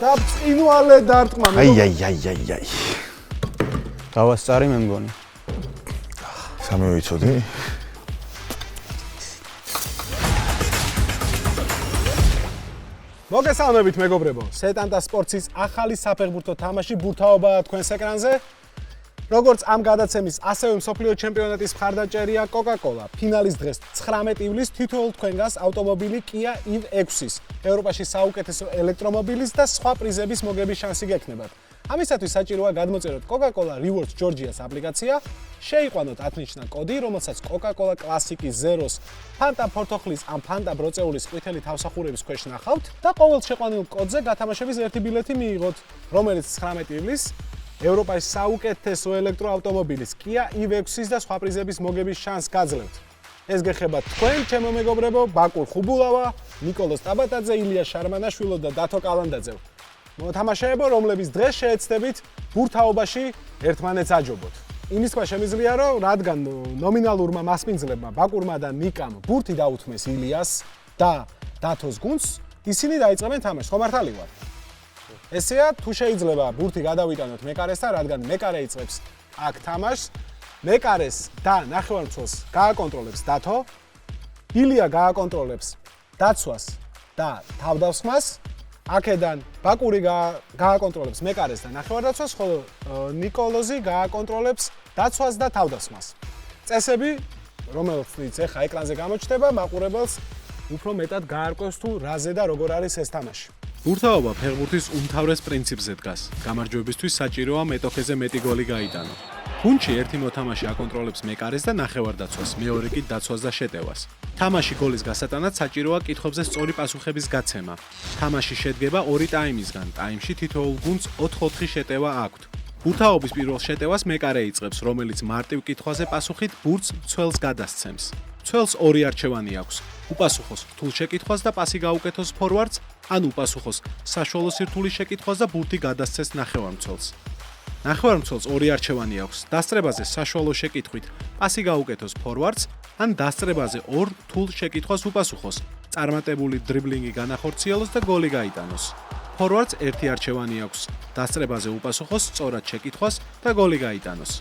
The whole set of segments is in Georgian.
და წინვალე დარტყმა. აი. დავასწარი მე მგონი. სამე ვიცოდი? მოგესალმებით მეგობრებო. სეტანტა სპორტის ახალი საფეხბურთო თამაში ბურთაობაა თქვენს ეკრანზე. როგორც ამ გადაცემის, ასევე მსოფლიო ჩემპიონატის მხარდაჭერია Coca-Cola. ფინალის დღეს 19 ივლისს თითოეულ თქვენგანს ავტომობილი Kia EV6-ის, ევროპაში საუკეთესო ელექტრომობილის და სხვა პრიზების მოგების შანსი გექნებათ. ამისათვის საჭიროა გადმოწეროთ Coca-Cola Rewards Georgia's აპლიკაცია, შეიყვანოთ ათნიშნა კოდი, რომელსაც Coca-Cola კლასიკის ზეროს, ფანტა ფორთოხლის ან ფანტა ბროწეულის ყვითელი თავსახურების ქვეშ ნახავთ და ყოველ შეყვანილ კოდზე გათამაშების ერთი ბილეთი მიიღოთ, რომელიც 19 ივლისს ევროპის საუკეთესო ელექტროავტომობილის Kia EV6-ის და სხვა პრიზების მოგების შანსს გაძლევთ. ეს გეხება თქვენ, ჩემო მეგობრებო, ბაკურ ხუბულავა, ნიკოლოზ ტაბატაძე, ილია შარმანაშვილო და დათო კალანდაძე. მოთამაშეებო, რომლების დღეს შეეცდებით ბურთაობაში ერთმანეთს აჯობოთ. იმის თქვა შემიძლია, რომ რადგან ნომინალურმა მასპინძლებმა ბაკურმა და ნიკამ ბურთი დაუთმეს ილიას და დათოს გუნდს, ისინი დაიწყებენ თამაშს. ხო მართალი ვარ? ესეა, თუ შეიძლება ბურთი გადავიტანოთ მეკარესთან, რადგან მეკარე იწყებს აქ თამაშს, მეკარეს და ნახევარმცველს გააკონტროლებს დათო, ილია გააკონტროლებს დაცვას და თავდასხმას, აქედან ბაკური გააკონტროლებს მეკარეს და ნახევარდაცვას, ხოლო ნიკოლოზი გააკონტროლებს დაცვას და თავდასხმას. წესები, რომელთაც ახლა ეკრანზე გამოჩნდება, მაყურებელს უფრო მეტად გაარკვევს თუ რაზე და როგორ არის ეს თამაში. ბურთაობა ფეხბურთის უმთავრეს პრინციპზე დგას. გამარჯვებისთვის საჭიროა მეტოქეზე მეტი გოლი გაიტანო. გუნდში ერთი მოთამაშე აკონტროლებს მეკარეს და ნახევარდაცვას, მეორე კი დაცვას და შეტევას. თამაში გოლის გასატანად საჭიროა კითხვებზე სწორი პასუხების გაცემა. თამაში შედგება ორი ტაიმისგან. ტაიმში თითოეულ გუნდს 4-4 შეტევა აქვთ. ბურთაობის პირველ შეტევას მეკარე იწყებს, რომელიც მარტივ კითხვაზე პასუხით ბურთს მცველს გადასცემს. მცველს ორი არჩევანი აქვს: უპასუხოს რთულ შეკითხვას და პასი გაუკეთოს ფორვარდს, ან უპასუხოს საშუალო სირთულის შეკითხვას და ბურთი გადასცეს ნახევარმცველს. ნახევარმცველს ორი არჩევანი აქვს: დასწრებაზე საშუალო შეკითხვით პასი გაუკეთოს ფორვარდს, ან დასწრებაზე ორ რთულ შეკითხვას უპასუხოს, წარმატებული დრიბლინგი განახორციელოს და გოლი გაიტანოს. ფორვარდს ერთი არჩევანი აქვს: დასწრებაზე უპასუხოს სწორად შეკითხვას და გოლი გაიტანოს.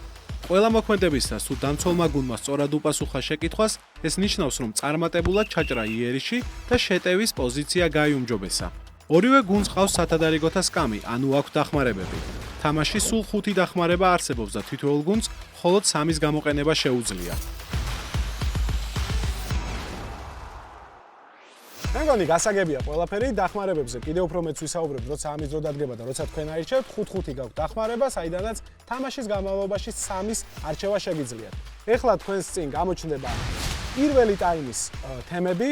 ყველა მოქმედებისას თუ დამცველმა გუნდმა სწორად უპასუხა შეკითხვას, ეს ნიშნავს, რომ წარმატებულად ჩაჭრა იერიში და შეტევის პოზიცია გაიუმჯობესა. ორივე გუნდს ყავს სათადარიგოთა სკამი, ანუ აქვს დახმარებები. თამაში სულ 5 დახმარება არსებობს და თითოეულ გუნდს მხოლოდ 3-ის გამოყენება შეუძლია. მე მგონი გასაგებია ყველაფერი, დახმარებებზე კიდევ უფრო მეც ვისაუბრებ, როცა ამის დრო დადგება და როცა თქვენ აირჩევთ, 5-5 გაქვთ დახმარება, საიდანაც თამაშის განმავლობაში 3-ის არჩევა შეგიძლიათ. ეხლა თქვენს წინ გამოჩნდება პირველი ტაიმის თემები,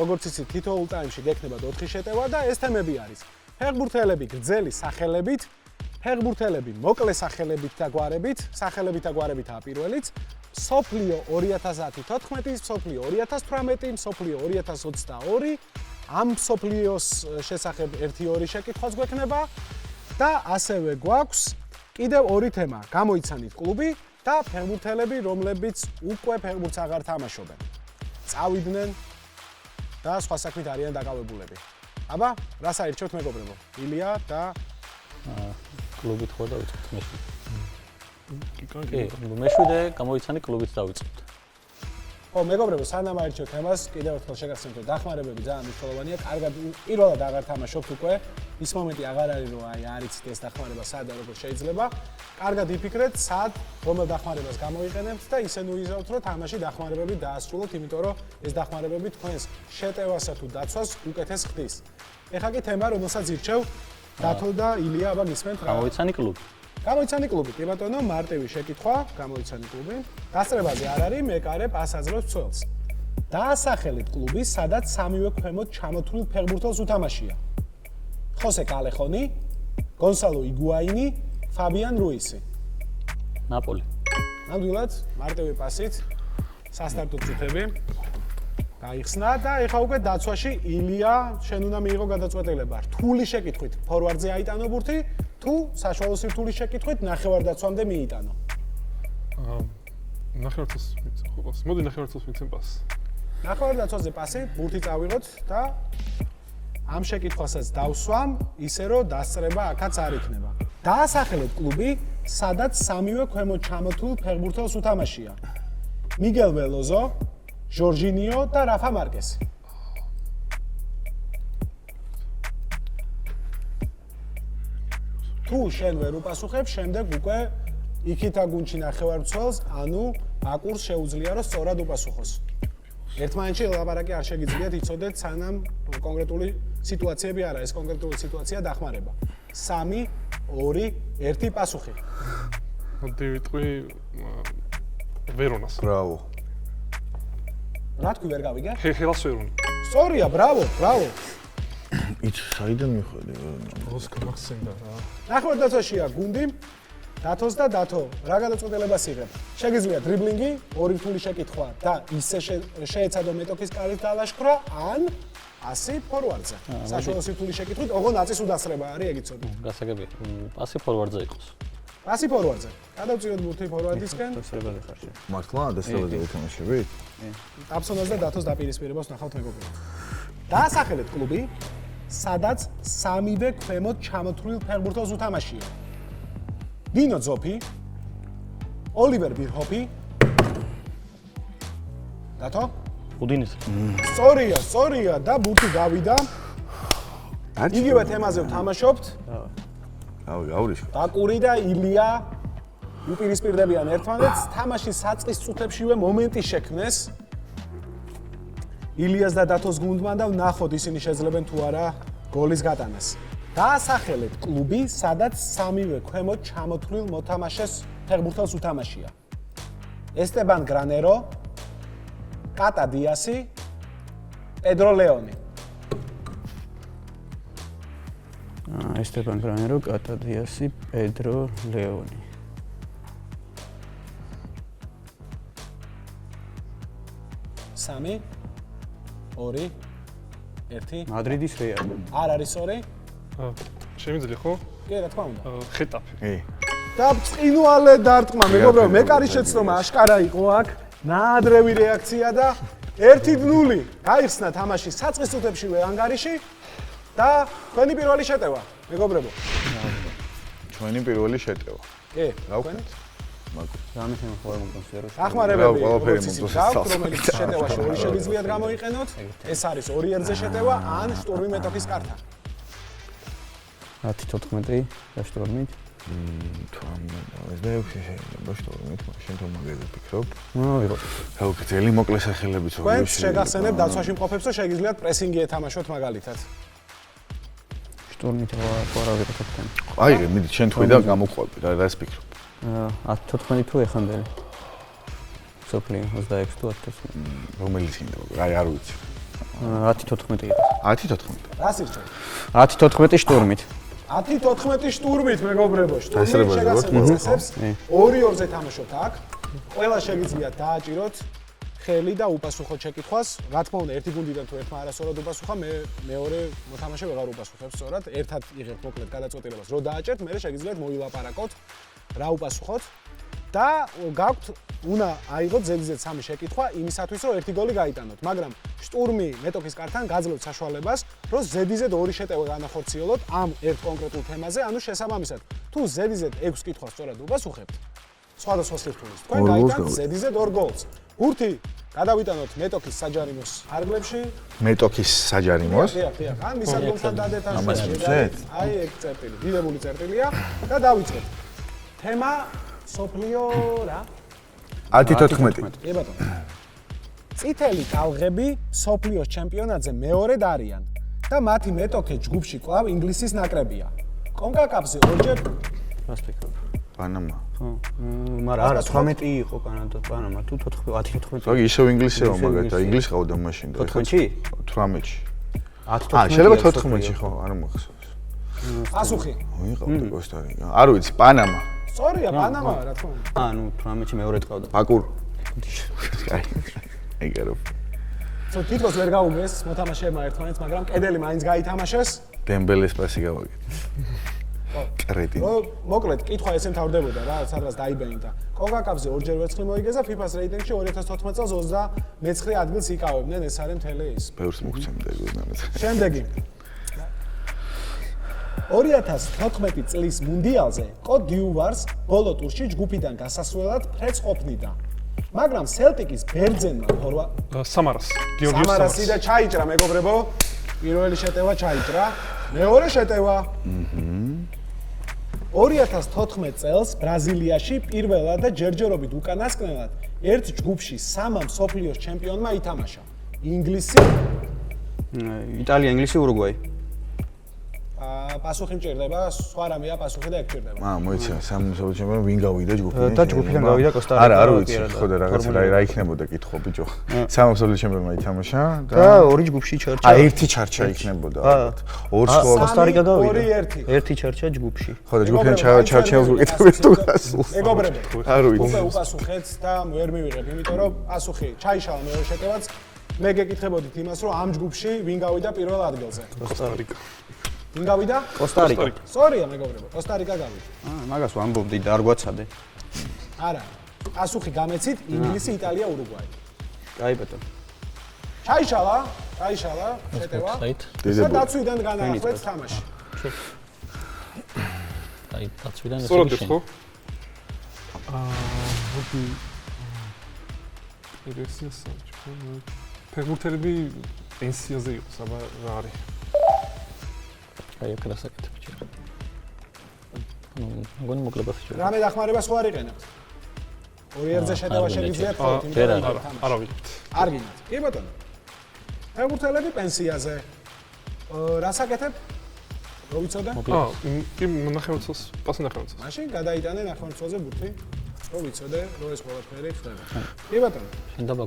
როგორც იცით, თითოეულ ტაიმში გექნებათ 4 შეტევა და ეს თემები არის: ფეხბურთელები გრძელი სახელებით, ფეხბურთელები მოკლე სახელებით და გვარებით, სახელებით და გვარებითაა პირველიც, მსოფლიო 2010-14, მსოფლიო 2018, მსოფლიო 2022, ამ მსოფლიოს შესახებ 1-2 შეკითხვაც გვექნება და ასევე გვაქვს კიდევ ორი თემა: გამოიცანით კლუბი და ფეხბურთელები, რომლებიც უკვე ფეხბურთს აღარ თამაშობენ. წავიდნენ და სხვა საქმით არიან დაკავებულები. აბა, რას აირჩევთ მეგობრებო? ილია და კლუბით ხო დავიწყოთ მეშვიდე. კი, მეშვიდე გამოიცანი კლუბით დავიწყოთ. ხო, მეგობრებო, სანამ აირჩევთ თემას, კიდევ ერთხელ შეგახსენებთ, რომ დახმარებები ძალიან მნიშვნელოვანია. კარგად პირველად აღარ თამაშობთ უკვე. ის მომენტი აღარ არის, რომ არ იცით ეს დახმარება სად და როგორ შეიძლება. კარგად იფიქრეთ, სად, რომელ დახმარებას გამოიყენებთ და ისე ნუიზავთ, რომ თამაში დახმარებები დაასრულოთ, იმიტომ რომ ეს დახმარებები თქვენს შეტევასა თუ დაცვას უკეთეს ხდის. ეხლა კი თემა, რომელსაც ირჩევ დათო და ილია, აბა გისმენთ რა? გამოიცანი კლუბი. გამოიცანი კლუბი, კი ბატონო, მარტივი შეკითხვა, გამოიცანი კლუბი. დასწრებაზე არ არის, მეკარე პასს აძლევს მცველს. დაასახელეთ კლუბი, სადაც სამივე ქვემოთ ჩამოთვლილ ფეხბურთელს უთამაშია. ხოსე კალეხონი, გონსალო იგუაინი, ფაბიან რუისი. ნაპოლი. ნამდვილად, მარტივი პასით, სასტარტო წუთები. გაიხსნა და ეხა უკვე დაცვაში ილია შენ უნდა მიიღო გადაწყვეტილება. რთული შეკითხვით ფორვარდზე აიტანო ბურთი, თუ საშუალო სირთულის შეკითხვით ნახევარდაცვამდე მიიტანო. ნახევარდაცვას ხო პასი. მოდი ნახევარდაცვას მიცემ პასი. ნახევარდაცვაზე პასი, ბურთი წავიღოთ და ამ შეკითხვასაც დავსვამ, ისე რომ დასწრება აქაც არ იქნება. დაასახელეთ კლუბი, სადაც სამივე ქვემოთ ჩამოთვლილ ფეხბურთელს უთამაშია. მიგელ ველოზო, ჟორჟინიო და რაფა მარკესი. თუ შენ ვერ უპასუხებ, შემდეგ უკვე იქითა გუნდში ნახევარმცველს, ანუ აკურს შეუძლია რომ სწორად უპასუხოს. ერთმანეთში ლაპარაკი არ შეგიძლიათ იცოდეთ, სანამ კონკრეტული სიტუაციები არა, ეს კონკრეტული სიტუაცია დახმარება. 3, 2, 1 პასუხი. მოდი ვიტყვი ვერონას. ბრავო. რა თქვი ვერ გავიგე? ხელას ვერონი. სწორია, ბრავო, ბრავო. იც საიდან მიხვედი? როგორც გამახსენდა რა. ნახევარდაცვაშია გუნდი, დათოს და დათო, რა გადაწყვეტილებას იღებ? შეგიძლია დრიბლინგი, ორი რთული შეკითხვა და ისე შეეცადო მეტოქის კარით დალაშქრა, ან ასი ფორვარდზე. საშუალო სირთული შეკითხვით, ოღონდ აწის უდასწრება არის, ეგ იცოდე. გასაგებია. პასი ფორვარდზე იყოს. პასი ფორვარდზე. გადავწიოთ ბურთი ფორვარდისკენ. დასწრებაზე ხარში. მართლა დასწრებაზე უთამაშები? აბსონას და დათოს დაპირისპირებას ნახავთ მეგობრებო. დაასახელეთ კლუბი, სადაც სამივე ქვემოთ ჩამოთვლილ ფეხბურთელს უთამაშია. დინო ძოფი, ოლივერ ბირჰოფი. დათო? უდინის. სწორია და ბურთი გავიდა. იგივე თემაზე ვთამაშობთ. აურიშ. ბაკური და ილია უპირისპირდებიან ერთმანეთს, თამაშის საწყის წუთებშივე მომენტი შექმნეს. ილიას და დათოს გუნდმა და ვნახოთ ისინი შეძლებენ თუ არა გოლის გატანას. დაასახელეთ კლუბი, სადაც სამივე ქვემოთ ჩამოთვლილ მოთამაშეს ფეხბურთელს უთამაშია. ესტებან გრანერო, კატა დიასი, პედრო ლეონი. ესტებან გრანერო, კატა დიასი, პედრო ლეონი. სამი, 2, 1. მადრიდის რეალი. არ არის ორი? შემიძლია ხო? კი, რა თქმა უნდა. ხეტაფი. და წინვალე დარტყმა, მეგობრებო, მეკარის შეცდომა აშკარა იყო აქ, ნაადრევი რეაქცია და 1-0. გაიხსნა თამაში საწყის წუთებშივე ანგარიში და თქვენი პირველი შეტევა, მეგობრებო. ჩვენი პირველი შეტევა. კი, რა თქვენი? გამიხენ ხოლმე მოკონსიერო. დახმარებები, ყველაფერი როგორც ისიც მომწონს გაქვთ, თავს. რომელიც შეტევაში ორი შეგიძლიათ გამოიყენოთ. ეს არის 2-1-ზე შეტევა ან შტურმი მეტოქის კარტა. 10-14 და შტორმით. ეს და ექვსი შეიძლება შტორმით, მაშინ თუ მაგაზე ვფიქრობ. მოვიღოთ. ოკეი, ძელი მოკლე სახელებიც თქვენ შეგახსენებთ დაცვაში მყოფებს, რომ შეგიძლიათ პრესინგი ეთამაშოთ მაგალითად. შტორმით რა ვიღოთ თქვენ. აი, მიდი შენ თქვი და გამოყვები, რას ფიქრობ? 10-14 თუ ეხანდელი. სოფლი 26 თუ 10-14. რომელიც ინდა? აი, არ ვიცი. 10-14 იყო. 10-14. რა სირჩე? 10-14 შტორმით. 10-14 შტურმით, მეგობრებო, შტურმით დასწრებაზე შეგახსენებთ ვარ. წესებს. 2-2-ზე თამაშობთ აქ. ყველა შეგიძლიათ დააჭიროთ ხელი და უპასუხოთ შეკითხვას. რა თქმა უნდა, ერთი გუნდიდან თუ ერთმა არასწორად უპასუხა, მეორე მოთამაშე ვეღარ უპასუხებს სწორად. ერთად იღებთ მოკლედ გადაწყვეტილებას, რომ დააჭერთ, მერე შეგიძლიათ მოილაპარაკოთ, რა უპასუხოთ და გაქვთ უნდა აიღოთ ზედიზედ 3 შეკითხვა იმისათვის, რომ ერთი გოლი გაიტანოთ. მაგრამ შტურმი მეტოქის კარტთან გაძლევთ საშუალებას, რომ ზედიზედ 2 შეტევა განახორციელოთ ამ ერთ კონკრეტულ თემაზე, ანუ შესაბამისად, თუ ზედიზედ 6 კითხვას სწორად უპასუხებთ, სხვადასხვა სირთულეს, თქვენ გაიტანთ ზედიზედ 2 გოლს. გურთი გადავიტანოთ მეტოქის საჯარიმოს ფარგლებში. მეტოქის საჯარიმოს? დიახ. ან მისადგომთან დადეთან ამას მიცეთ? აი ეგ წერტილი, დიდებული წერტილია და დავიწყეთ. თემა სოფლიო რა? 10-14. კი ბატონო. წითელი ტალღები სოფლიოს ჩემპიონატზე მეორედ არიან და მათი მეტოქე ჯგუფში კვლავ ინგლისის ნაკრებია. კონკაკაფზე ორჯერ რას ფიქრობ? პანამა. ხო. მაგრამ არა 18 იყო კანადა, პანამა თუ 10-14. ზოგი ისევ ინგლისეო მაგათი, ინგლისი ყავდა მაშინ და 14-ში? 18-ში. 10-14. შეიძლება 14-ში ხო, არ მახსოვს. პასუხი. ვიყავდა კოსტარი. არ ვიცი, პანამა. სწორია, პანამა რა თქმა უნდა. ანუ 18-ში მეორედ ყავდა. ბაკურ. ეგერო. ხო, თითქოს ვერ გაუგეს მოთამაშეებმა ერთმანეთს, მაგრამ კედელი მაინც გაითამაშეს. დემბელეს პასი გავაკეთე. კრეტინი. მოკლედ, კითხვა ესე მთავრდებოდა რა, სადღაც დაიბენდა. კონკაკაფზე ორჯერ ვერცხლი მოიგეს და FIFA-ს რეიტინგში 2014 წელს 29 ადგილს იკავებდნენ, ეს არის მთელი ის. ბევრს მოგცემდა ეგ. შემდეგი. 2014 წლის მუნდიალზე კოდ დიუვარს ბოლო ტურში ჯგუფიდან გასასვლელად ფრედს ყოფნიდა. მაგრამ სელტიკის ბერძენმა სამარას. გიორგი სამარასი და ჩაიჭრა მეგობრებო. პირველი შეტევა ჩაიჭრა, მეორე შეტევა. 2014 წელს ბრაზილიაში პირველად და ჯერჯერობით უკანასკნელად ერთ ჯგუფში სამა მსოფლიოს ჩემპიონმა ითამაშა. ინგლისი, იტალია, ინგლისი, ურუგვაი. პასუხი მჭირდება, სხვა რამეა პასუხი და ეგ მჭირდება. მოიცა სამსოფლიო ჩემპიონი ვინ გავიდა ჯგუფიდან? და ჯგუფიდან გავიდა კოსტა-რიკა. არა ვიცი, ხო და რაღაც რა იქნებოდა კითხვა ბიჭო. სამსოფლიო ჩემპიონმა ითამაშა და ორი ჯგუფში ჩარჩა. ერთი ჩარჩა იქნებოდა ალბათ. ორ სხვა კოსტა-რიკა გავიდა. 2-1. ერთი ჩარჩა ჯგუფში. ხო და ჯგუფიდან ჩარჩა უკეთებს თუ გასულს. მეგობრებო, არ ვიცი. უკვე უპასუხეთ და ვერ მივიღებ, იმიტომ რომ პასუხი ჩაიშალა მეორე შეტევაც. მე გეკითხებოდით იმას, რომ ამ ჯგუფში ვინ გავიდა პირველ ადგილზე. კოსტა-რიკა. ვინ გავიდა? კოსტა-რიკა. სწორია მეგობრებო, კოსტა-რიკა გავიდა. მაგას ვამბობდი და არ გვაცადე. არა. პასუხი გამეცით, ინგლისი, იტალია, ურუგვაი. კაი ბატონო. ჩაიშალა შეტევა. და დაცვიდან განაახლეთ თამაში. აი, დაცვიდან სწორად ესე ხო? მოდი. ერესია საჭო. ფეხბურთელები პენსიაზე იყოს, აბა რა არის? აი, აქ რასაკეთებ ბიჭო. მგონი მოკლებაში შეიძლება. რამე დახმარება სხვა არ იყენებთ. ორი ერთზე შეტევა შეგიძლიათ ხოლმე, იმიტომ რომ არა ვიცით. არ გინდათ. კი ბატონო. ფეხბურთელები პენსიაზე. რასაკეთებ? რო ვიცოდე? კი ნახევარწელს, პასი ნახევარწელს. მაშინ გადაიტანე ნახევარწელზე ბურთი. რო ვიცოდე, რომ ეს ყველაფერი ხდება. კი ბატონო.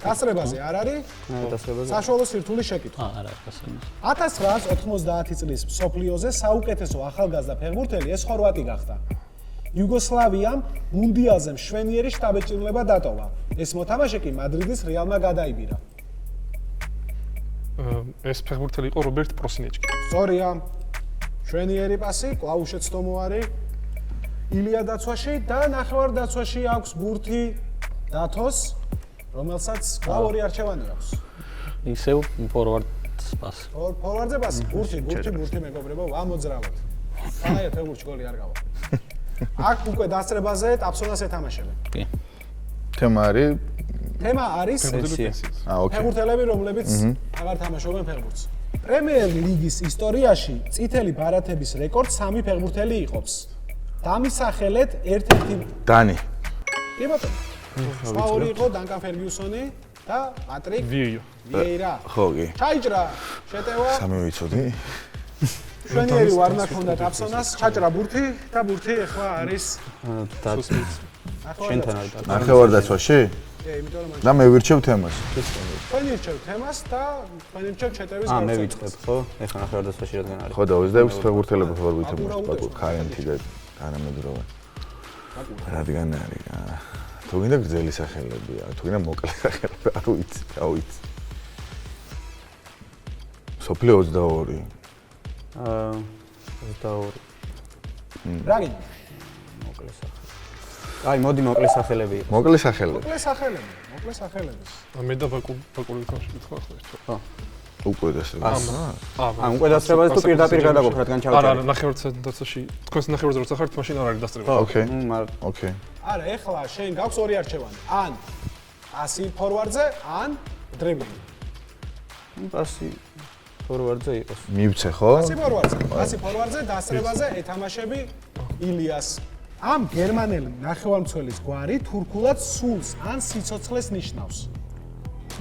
გასწრებაზე არ არის? დასწრებაზე. საშუალო სირთულის შეკითხვა. არა, გასწრებაზე. 1990 წლის მსოფლიოზე საუკეთესო ახალგაზრდა ფეხბურთელი ეს ხორვატი გახდა. იუგოსლავიამ მუნდიალზე მშვენიერი შტაბეჭდილება დატოვა. ეს მოთამაშე კი მადრიდის რეალმა გადაიბირა. ეს ფეხბურთელი იყო რობერტ პროსინეჭკი. სწორია. მშვენიერი პასი, კვლავ უშეცდომო არის. ილია დაცვაში და ნახევარ დაცვაში აქვს ბურთი დათოს, რომელსაც კვლავ ორი არჩევანი აქვს. ისევ ფორვარდს პასი. ფორვარდზე პასი, ბურთი მეგობრებო, ამოძრავოთ. სანაირად ფეხბურთში გოლი არ გავა. აქ უკვე დასწრებაზე ტაფსონას ეთამაშებენ. კი. თემა არის თემა არის პენსია. ოკეი. ფეხბურთელები, რომლებიც აღარ თამაშობენ ფეხბურთს. პრემიერ ლიგის ისტორიაში წითელი ბარათების რეკორდს 3 ფეხბურთელი იყოფს. დამისახელეთ ერთ-ერთი დანი. კი ბატონო. სხვა ორი იყო დანკან ფერგიუსონი და პატრიკ ვიეირა. ხო კი. ჩაიჭრა შეტევა. სამი ვიცოდი. შვენიერი ვარნა ჰქონდა ტაფსონას, ჩაჭრა ბურთი და ბურთი ახლა არის შენთან არის. ნახევარ დაცვაში? კი, იმიტომ რომ და მე ვირჩევ თემას. თქვენი რჩევ თემას და თქვენი რჩევ შეტევის მე გაგრძელებას. ვიწყებ, ხო? ეხლა ნახევარდაცვაში რადგან არის. ხო და 26 ფეხბურთელები ხო ვითამაშ ბაკურ ქარიანთი და თანამედროვე. რადგან არის? თუ გინდა გრძელი სახელებია, თუ გინდა მოკლე სახელები, არ ვიცი, რა ვიცი. სოფლიო 22. 22. რა გინდა? მოკლე სახელი. აი, მოდი მოკლე სახელები იყოს. მოკლე სახელები. მოკლე სახელები. მე და ბაკური თამაში გითხარ ხო ეს? ხო. უკვე დასწრება. უკვე დასწრებაზე თუ პირდაპირ გადაგობ, რადგან ჩავჭერ. არა, ნახევარდაცვაში, თქვენს ნახევარზე როცა ხართ, მაშინ არ არის დასწრება. ოკეი. მაგრამ ოკეი. არა, ეხლა შენ გაქვს ორი არჩევანი. ან პასი ფორვარდზე, ან დრიბლინგი. პასი ფორვარდზე იყოს. მივცე ხო? პასი ფორვარდზე დასწრებაზე ეთამაშები ილიას. ამ გერმანელი ნახევარმცველის გვარი თურქულად სულს ან სიცოცხლეს ნიშნავს.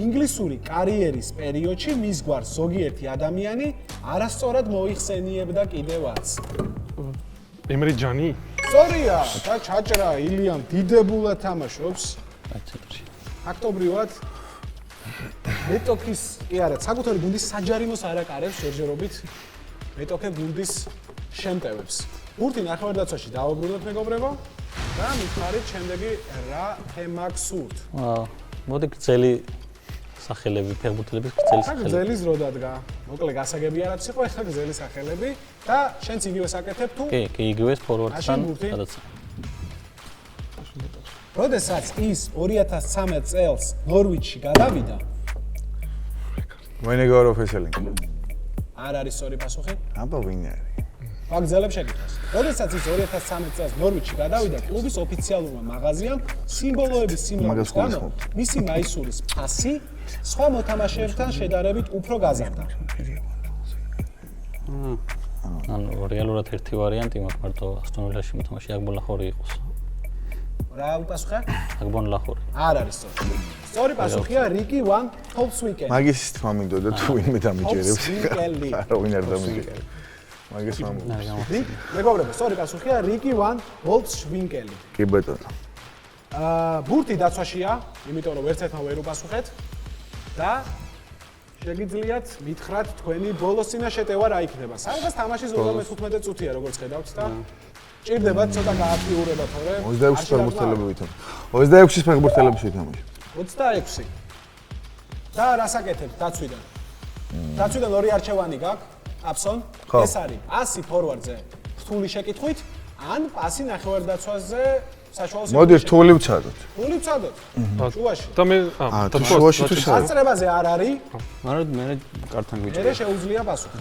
ინგლისური კარიერის პერიოდში მის გვარს ზოგიერთი ადამიანი არასწორად მოიხსენიებდა კიდევაც. ემრი ჯანი? სწორია, და ჩაჭრა ილიამ დიდებულად თამაშობს. აი ცენტრში. ფაქტობრივად მეტოქის, კი არა, საკუთარი გუნდის საჯარიმოს არ აკარებს ჯერჯერობით მეტოქე გუნდის შემტევებს. ბურთი ნახევარდაცვაში დაუბრუნოთ მეგობრებო და მითხარით შემდეგი რა თემა გსურთ. მოდი გრძელი სახელები, ფეხბურთელების გრძელი სახელები. გრძელი ზრო დადგა. მოკლე გასაგები არაც იყო, ეხლა გრძელი სახელები და შენც იგივე საკეთებ თუ? კი, იგივეს ფორვარდთან გადაცა. როდესაც ის 2013 წელს ნორვიჩში გადავიდა, მოინეგარო ფესელინგი. არ არის სწორი პასუხი? აბა ვინ არის? ვაგზელებ შეკითხვას. როდესაც ის 2013 წელს ნორვიჩში გადავიდა, კლუბის ოფიციალურმა მაღაზიამ სიმბოლოების სიმრავლის გამო მისი მაისურის ფასი სხვა მოთამაშეებთან შედარებით უფრო გაზარდა. ანუ რეალურად ერთი ვარიანტი მაქვს მარტო ასტონ ვილაში მოთამაშე აგბონ ლახორი იყოს. რა უპასუხე? აგბონ ლახორი. არ არის სწორი. სწორი პასუხია რიკი ვან ჰოლცვიკენი. მაგის თქმა მინდოდა თუ ვინმე დამიჯერებს. ჰოლცვიკენი. არა ვინ არ დამიჯერებს. მაგის მამული. მეგობრებო, სწორი პასუხია რიკი ვან ჰოლცვიკენი. კი ბატონო. ბურთი დაცვაშია, იმიტომ რომ ერთ ერთმა ვერ უპასუხეთ და შეგიძლიათ მითხრათ თქვენი ბოლოს წინა შეტევა რა იქნება. სამგას თამაში 55 წუთია, როგორც ხედავთ და ჭირდებათ ცოტა გააქტიურება თორე 26 ფეხბურთელები ვითამაშ. 26 ფეხბურთელები ვითამაშ. 26. და რას აკეთებთ დაცვიდან? დაცვიდან ორი არჩევანი გაქვს. აბსონ, ეს არის პასი ფორვარდზე რთული შეკითხვით ან პასი ნახევარდაცვაზე საშუალო სექტორში. მოდი რთული ვცადოთ. რთული ვცადოთ. შუაში. და მე თუ შუაში თუ საერთოდ. ასწრებაზე არ არის. მე კართან მე გვიჭირა. შეუძლია პასუხი.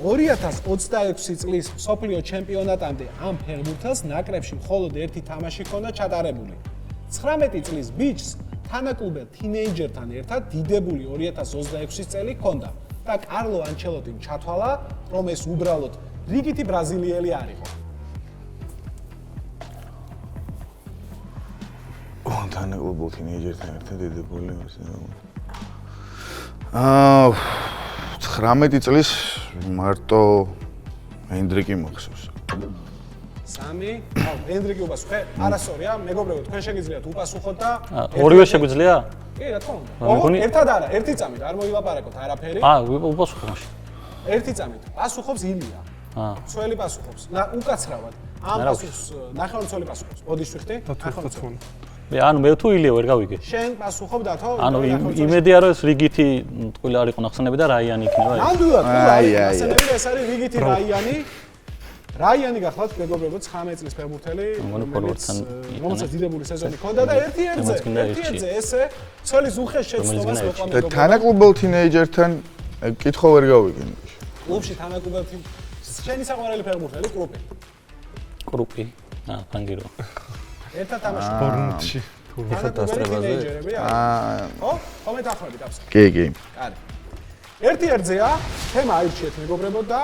2026 წლის მსოფლიო ჩემპიონატამდე ამ ფეხბურთელს ნაკრებში მხოლოდ ერთი თამაში ჰქონდა ჩატარებული. 19 წლის ბიჭს თანაკლუბელ თინეიჯერთან ერთად დიდებული 2026 წელი ჰქონდა და კარლო ანჩელოტიმ ჩათვალა, რომ ეს უბრალოდ რიგითი ბრაზილიელი არ იყო. თანაკლუბელ თინეიჯერთან ერთად დიდებული 19 წლის მარტო ენდრიკი მახსოვს. 3. ენდრიკი უპასუხე. არასწორია, მეგობრებო, თქვენ შეგიძლიათ უპასუხოთ და ორივე შეგვიძლია? კი, რა თქმა უნდა. ერთად არა, ერთი წამით, არ მოილაპარაკოთ არაფერი. უპასუხე მაშინ. ერთი წამით. პასუხობს ილია. ცველი პასუხობს. უკაცრავად. ამ პასუხს ნახევარმცველი პასუხობს. ბოდიშ ვიხდი? ნახევარმცველი. ანუ მე თუ ილია ვერ გავიგე. შენ პასუხობ დათო? ანუ იმედია რომ ეს რიგითი ტყუილი არ იყო ნახსენები და რაიანი იქნება ეს. ნამდვილად, ნახსენები ეს არის რიგითი რაიანი. რაიანი გახლავთ მეგობრებო 19 წლის ფეხბურთელი, რომელსაც დიდებული სეზონი ჰქონდა და ერთ-ერთზე ესე ცოლის უხეშ შეცდომას მოყვა და თანაკლუბელ თინეიჯერთან კითხვა ვერ გავიგენ. კლუბში თანაკლუბელ შენი საყვარელი ფეხბურთელი კლუბი. კრუპი. ფანგირო. ერთად თამაში. ბორნმუთში. ერთად დასწრებაზე. ხო? კომენტ ახლა გაფსა. კი, კი. კარი. ერთ-ერთზეა თემა აირჩიეთ მეგობრებო და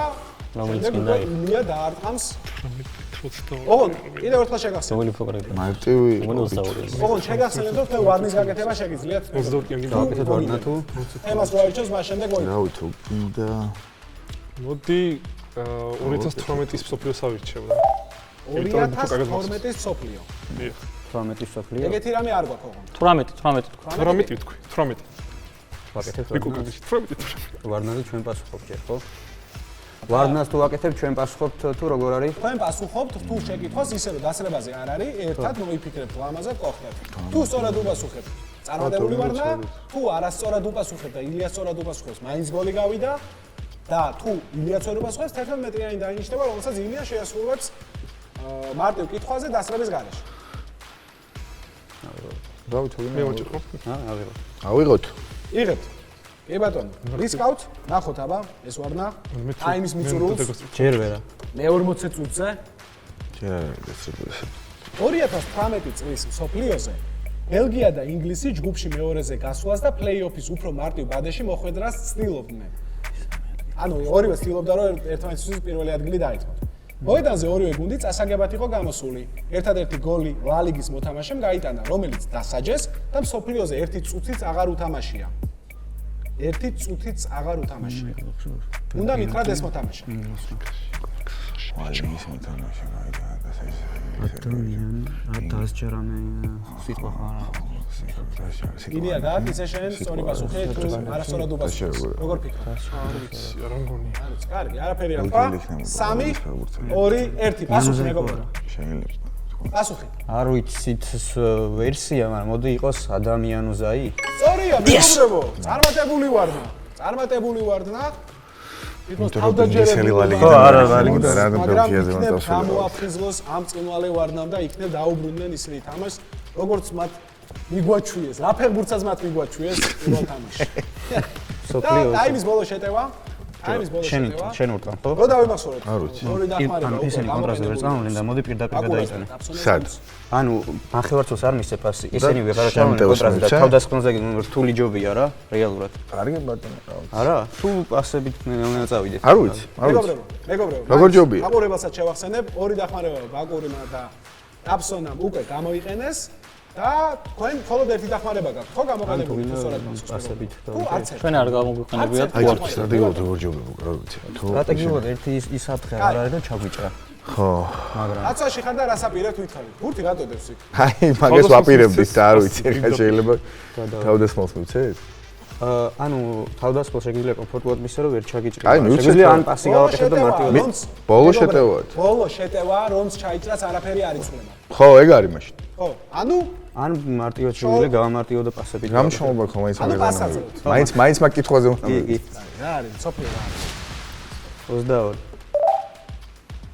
რომელიც მინდა ილია დაარტყამს. ოღონ კიდევ ერთხელ შეგახსენებ. რომელი ფოკრები? მარტივი. ოღონ შეგახსენებ რომ თქვენ ვარნის გაკეთება შეგიძლიათ. 22 კი ამგინდა. გაკეთეთ ვარნა თუ? თემას ვაირჩევს, მას შემდეგ მოიწევს. რავი თუ გინდა. მოდი 2018-ის მსოფლიოს ავირჩევ და 2012-ის მსოფლიო. 18-ის მსოფლიო. ეგეთი რამე არ გვაქვს ოღონ. 18 თქვი 18. ვაკეთებ მიკუკუში 18. ვარნაზე ჩვენ პასუხობთ ჯერ ხო? ვარნას თუ ვაკეთებ ჩვენ პასუხობთ თუ როგორ არის? თქვენ პასუხობთ თუ შეკითხვას ისე რომ დასწრებაზე არ არის, ერთად მოიფიქრებთ ლამაზად კოხლად. თუ სწორად უპასუხებთ, წარმატებული ვარნა, თუ არასწორად უპასუხებთ და ილია სწორად უპასუხებს, მაინც გოლი გავიდა და თუ ილიაც ვერ უპასუხებს, 11 მეტრიანი დაინიშნება, რომელსაც ილია შეასრულებს მარტივ კითხვაზე დასწრების გარეშე. რავი თუ მე ვაჭრო. ავიღოთ. ავიღოთ. იღებთ. კი ბატონო, რისკავთ? ნახოთ აბა, ეს ვარნა. ტაიმის მიწურულს. ჯერ ვერა. მე 40 წუთზე. ჯერ არ გასწრებული. 2018 წლის მსოფლიოზე ბელგია და ინგლისი ჯგუფში მეორეზე გასვლას და პლეი-ოფის უფრო მარტივ ბადეში მოხვედრას ცდილობდნენ. ანუ ორივე ცდილობდა რომ ერთმანეთისთვის პირველი ადგილი დაეთმოთ. მოედანზე ორივე გუნდი წასაგებად იყო გამოსული. ერთადერთი გოლი ლა ლიგის მოთამაშემ გაიტანა, რომელიც დასაჯეს და მსოფლიოზე ერთი წუთიც აღარ უთამაშია. ერთი წუთიც აღარ უთამაშია. უნდა მითხრათ ეს მოთამაშე. ვაჟის მოთამაშე გაიტანა დასაჯეს. დასჯერამე სიტყვა ხარა. კიდია გაქვს ისე შენ სწორი პასუხი თუ არასწორად უპასუხეს. როგორ ფიქრობ? არ მგონი. არის, კარგი, არაფერი არ ყვა. 3 2 1 პასუხი მეგობრებო. შეიძლება. პასუხი. არ ვიცით ვერსია, მაგრამ მოდი იყოს ადამიანუზაი. სწორია მეგობრებო. წარმატებული ვარდნა. წარმატებული ვარდნა. თვითონ თავდაჯერებული მაგრამ იქნებ გამოაფხიზლოს ამ წინვალე ვარდნამ და იქნებ დაუბრუნდნენ ისინი თამაშს, როგორც მათ მიგვაჩვიეს, რა ფეხბურთსაც მათ მიგვაჩვიეს პირველ თამაშში. და ტაიმის ბოლო შეტევა ტაიმის ბოლოს შეტევა. შენ ურტყამ, ხო? რო დავიმახსოვრეთ. არ ვიცი. ორი დახმარება. ანუ ესენი კონტრასტი ვერ წამოვლენ და მოდი პირდაპირ გადაიტანე. სად? ანუ ნახევარწელს არ მისცე პასი. ესენი ვეღარ ჩამოვლენ კონტრასტი და თავდასხმაზე რთული ჯობია რა, რეალურად. კარგი ბატონო. არა? თუ პასებით ნელა წავიდეთ. არ ვიცი, არ ვიცი. მეგობრებო. როგორ ჯობია? აყურებასაც შევახსენებ, ორი დახმარება ბაკურიმა და აფსონამ უკვე გამოიყენეს და თქვენ მხოლოდ ერთი დახმარება გაქვთ. ხო გამოყენებული თუ სწორად პასებით და თუ არც ერთი. ჩვენ არ გამოგვიყენებიათ აი უარყოფით. სტრატეგიულად როგორ ჯობია, რა ვიცი. თუ სტრატეგიულად ერთი ის საფრთხე არ არის და ჩაგვიჭრა. ხო. მაგრამ აცაში ხარ და რას აპირებთ ვითხოვით? ბურთი რატოდებს იქ? აი მაგას ვაპირებდით და არ ვიცი, ხა შეიძლება თავდასხმას მიცეთ? ანუ თავდასხმას შეიძლება კომფორტულად მისცე რომ ვერ ჩაგიჭრა. აი, მივცეთ შეგვიძლია რა. ან პასი გავაკეთო და მარტივად. ბოლო შეტევად. ბოლო შეტევა, რომს ჩაიჭრას არაფერი არ იცვლება. ხო, ეგ არის მაშინ. ხო, ანუ ან მარტივად შეგვიძლია გავამარტივო და პასებით. გამშრომლობა ხო მაინც ანუ მაგაზე. პასაძებთ. მაინც მაგ კითხვაზე უნდა. კი, კი. რა არის, სოფლიო რა არის? 22.